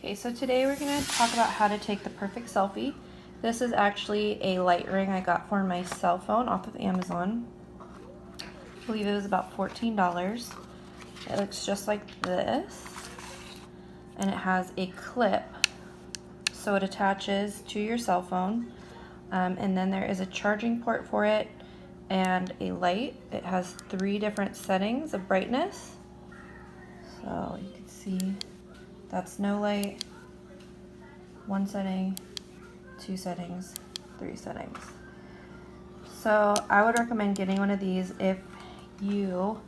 Okay, so today we're going to talk about how to take the perfect selfie. This is actually a light ring I got for my cell phone off of Amazon. I believe it was about $14. It looks just like this, and it has a clip, so it attaches to your cell phone, and then there is a charging port for it and a light. It has 3 different settings of brightness, so you can see that's no light, 1 setting, 2 settings, 3 settings. So I would recommend getting one of these if you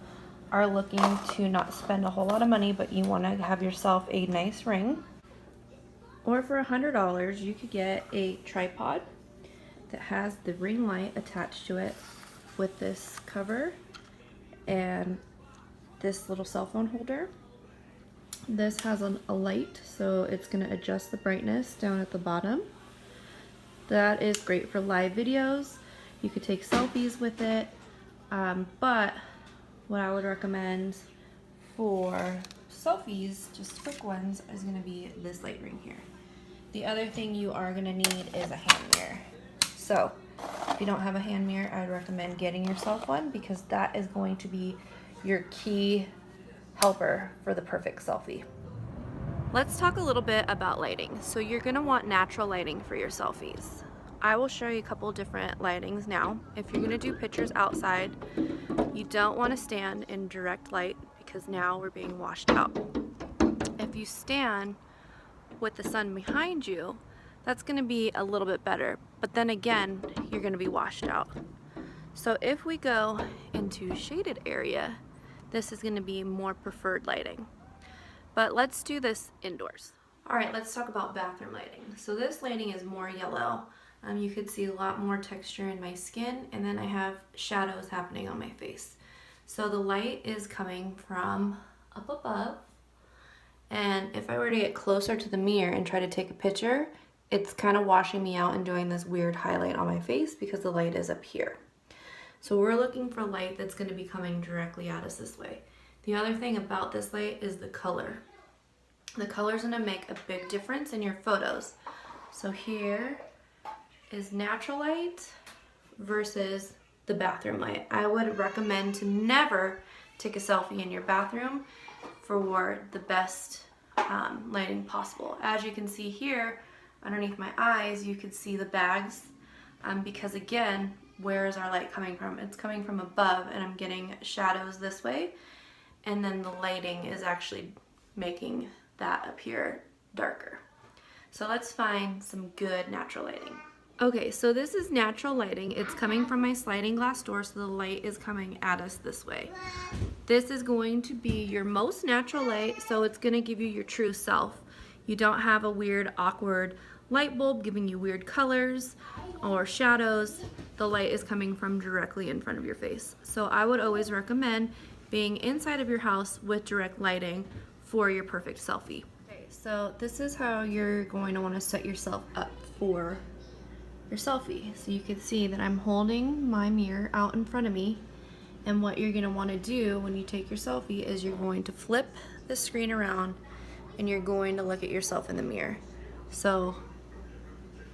are looking to not spend a whole lot of money, but you want to have yourself a nice ring. Or for $100, you could get a tripod that has the ring light attached to it with this cover and this little cell phone holder. This has a light, so it's going to adjust the brightness down at the bottom. That is great for live videos. You could take selfies with it, but what I would recommend for selfies, just quick ones, is going to be this light ring here. The other thing you are going to need is a hand mirror. So if you don't have a hand mirror, I would recommend getting yourself one, because that is going to be your key helper for the perfect selfie. Let's talk a little bit about lighting. So you're going to want natural lighting for your selfies. I will show you a couple different lightings now. If you're going to do pictures outside, you don't want to stand in direct light because now we're being washed out. If you stand with the sun behind you, that's going to be a little bit better, but then again, you're going to be washed out. So if we go into shaded area, this is going to be more preferred lighting. But let's do this indoors. All right, let's talk about bathroom lighting. So this lighting is more yellow. You could see a lot more texture in my skin, and then I have shadows happening on my face. So the light is coming from up above, and if I were to get closer to the mirror and try to take a picture, it's kind of washing me out and doing this weird highlight on my face because the light is up here. So we're looking for light that's going to be coming directly at us this way. The other thing about this light is the color. The color is going to make a big difference in your photos. So here is natural light versus the bathroom light. I would recommend to never take a selfie in your bathroom for the best lighting possible. As you can see here, underneath my eyes, you can see the bags, because again, where is our light coming from? It's coming from above, and I'm getting shadows this way, and then the lighting is actually making that appear darker. So let's find some good natural lighting. Okay, so this is natural lighting. It's coming from my sliding glass door, so the light is coming at us this way. This is going to be your most natural light, so it's going to give you your true self. You don't have a weird, awkward light bulb giving you weird colors or shadows. The light is coming from directly in front of your face. So I would always recommend being inside of your house with direct lighting for your perfect selfie. Okay, so this is how you're going to want to set yourself up for your selfie. So you can see that I'm holding my mirror out in front of me, and what you're going to want to do when you take your selfie is you're going to flip the screen around and you're going to look at yourself in the mirror. So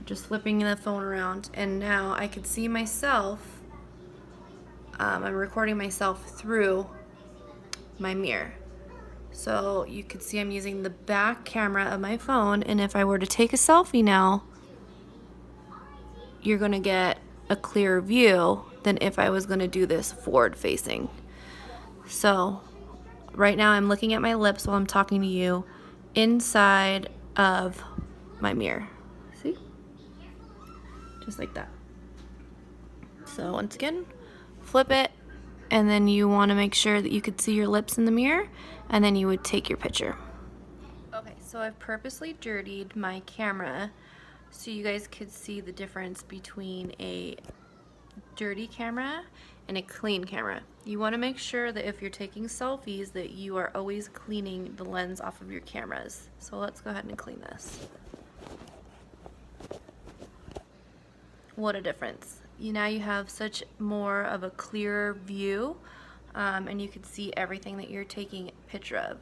just flipping the phone around, and now I can see myself. I'm recording myself through my mirror. So you can see I'm using the back camera of my phone, and if I were to take a selfie now, you're going to get a clearer view than if I was going to do this forward facing. So right now I'm looking at my lips while I'm talking to you inside of my mirror. See? Just like that. So once again, flip it, and then you want to make sure that you could see your lips in the mirror, and then you would take your picture. Okay, so I've purposely dirtied my camera so you guys could see the difference between a dirty camera and a clean camera. You want to make sure that if you're taking selfies that you are always cleaning the lens off of your cameras. So let's go ahead and clean this. What a difference. Now you have such more of a clearer view, and you can see everything that you're taking a picture of.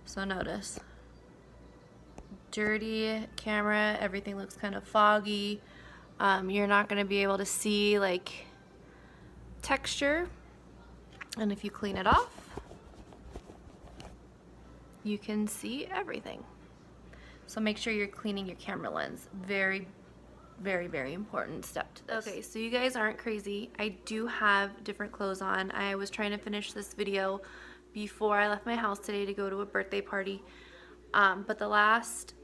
So notice. dirty camera, everything looks kind of foggy. You're not going to be able to see like texture. And if you clean it off, you can see everything. So make sure you're cleaning your camera lens. Very, very, very important step to this. Okay, so you guys aren't crazy. I do have different clothes on. I was trying to finish this video before I left my house today to go to a birthday party. But the last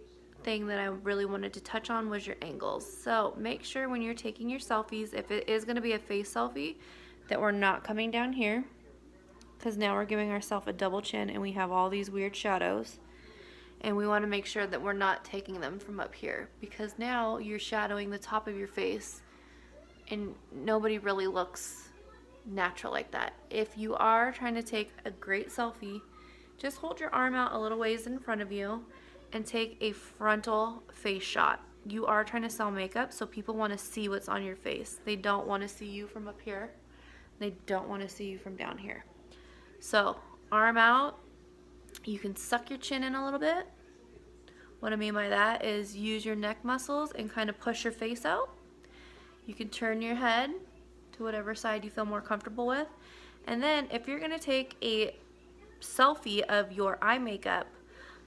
thing that I really wanted to touch on was your angles. So make sure when you're taking your selfies, if it is going to be a face selfie, that we're not coming down here, because now we're giving ourselves a double chin and we have all these weird shadows. And we want to make sure that we're not taking them from up here, because now you're shadowing the top of your face and nobody really looks natural like that. If you are trying to take a great selfie, just hold your arm out a little ways in front of you and take a frontal face shot. You are trying to sell makeup, so people want to see what's on your face. They don't want to see you from up here. They don't want to see you from down here. So arm out. You can suck your chin in a little bit. What I mean by that is use your neck muscles and kind of push your face out. You can turn your head to whatever side you feel more comfortable with. And then if you're going to take a selfie of your eye makeup,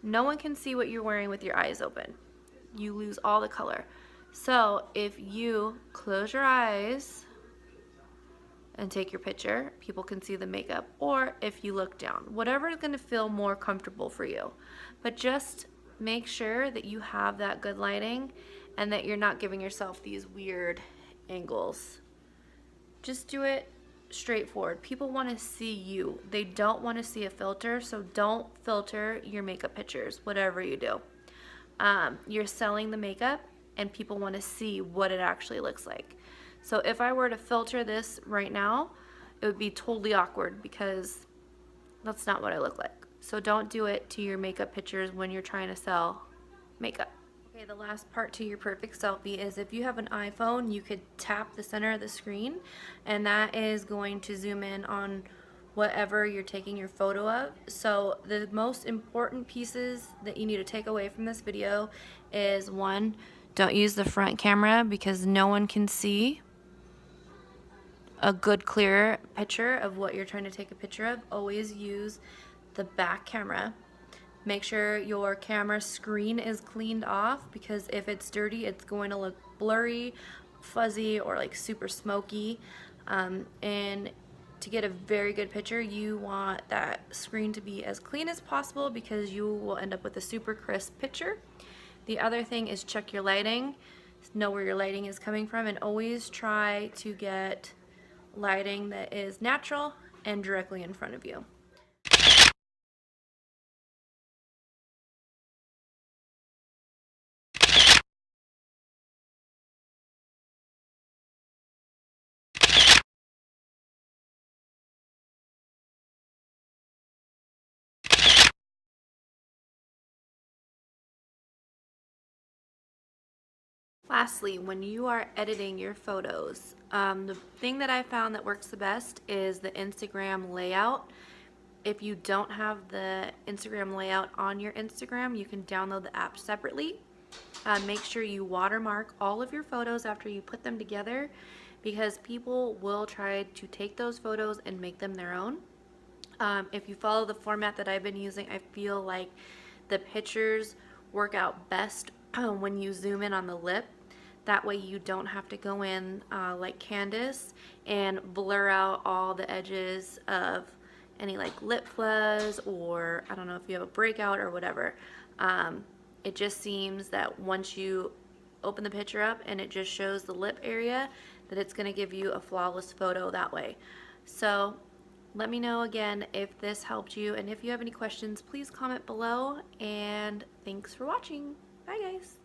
no one can see what you're wearing with your eyes open. You lose all the color. So if you close your eyes and take your picture, people can see the makeup. Or if you look down, whatever is going to feel more comfortable for you. But just make sure that you have that good lighting and that you're not giving yourself these weird angles. Just do it straightforward. People want to see you. They don't want to see a filter, so don't filter your makeup pictures, whatever you do. You're selling the makeup and people want to see what it actually looks like. So if I were to filter this right now, it would be totally awkward because that's not what I look like. So don't do it to your makeup pictures when you're trying to sell makeup. Okay, the last part to your perfect selfie is if you have an iPhone, you could tap the center of the screen and that is going to zoom in on whatever you're taking your photo of. So the most important pieces that you need to take away from this video is, one, don't use the front camera because no one can see a good clear picture of what you're trying to take a picture of. Always use the back camera. Make sure your camera screen is cleaned off, because if it's dirty it's going to look blurry, fuzzy, or like super smoky. And to get a very good picture, you want that screen to be as clean as possible because you will end up with a super crisp picture. The other thing is check your lighting. Know where your lighting is coming from, and always try to get lighting that is natural and directly in front of you. Lastly, when you are editing your photos, the thing that I found that works the best is the Instagram layout. If you don't have the Instagram layout on your Instagram, you can download the app separately. Make sure you watermark all of your photos after you put them together, because people will try to take those photos and make them their own. If you follow the format that I've been using, I feel like the pictures work out best when you zoom in on the lip. That way you don't have to go in like Candace and blur out all the edges of any like lip fuzz, or I don't know if you have a breakout or whatever. It just seems that once you open the picture up and it just shows the lip area, that it's going to give you a flawless photo that way. So let me know again if this helped you, and if you have any questions, please comment below, and thanks for watching. Bye guys.